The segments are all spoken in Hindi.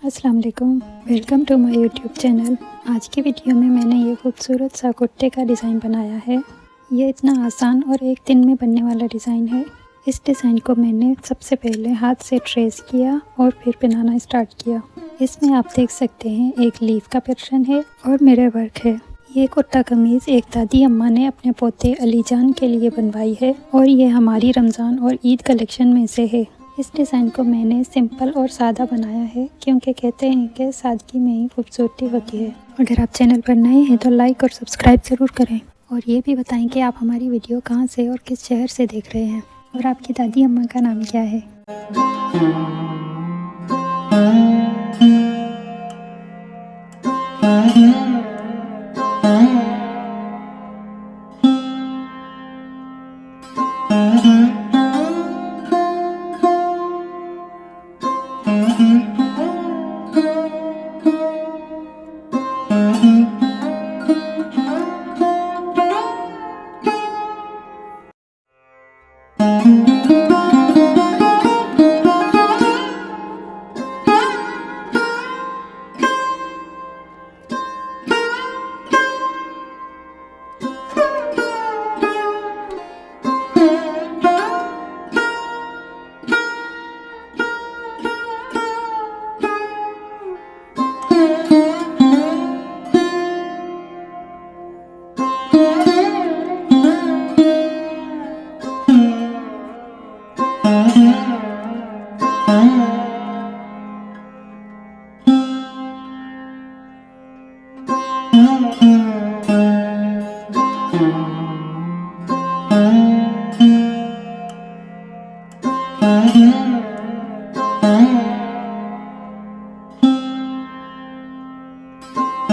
अस्सलाम वालेकुम, welcome to my YouTube channel. आज की वीडियो में मैंने ये खूबसूरत सा कुर्ते का डिज़ाइन बनाया है। ये इतना आसान और एक दिन में बनने वाला डिज़ाइन है। इस डिज़ाइन को मैंने सबसे पहले हाथ से ट्रेस किया और फिर बनाना स्टार्ट किया। इसमें आप देख सकते हैं एक लीफ का पैटर्न है और मिरर वर्क है। ये कुर्ता कमीज़ एक दादी अम्मा ने अपने पोते अलीजान के लिए बनवाई है और ये हमारी रमज़ान और ईद कलेक्शन में से है। इस डिज़ाइन को मैंने सिंपल और सादा बनाया है क्योंकि कहते हैं कि सादगी में ही खूबसूरती होती है। अगर आप चैनल पर नए हैं तो लाइक और सब्सक्राइब ज़रूर करें और ये भी बताएं कि आप हमारी वीडियो कहाँ से और किस शहर से देख रहे हैं और आपकी दादी अम्मा का नाम क्या है।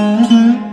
Mm-hmm.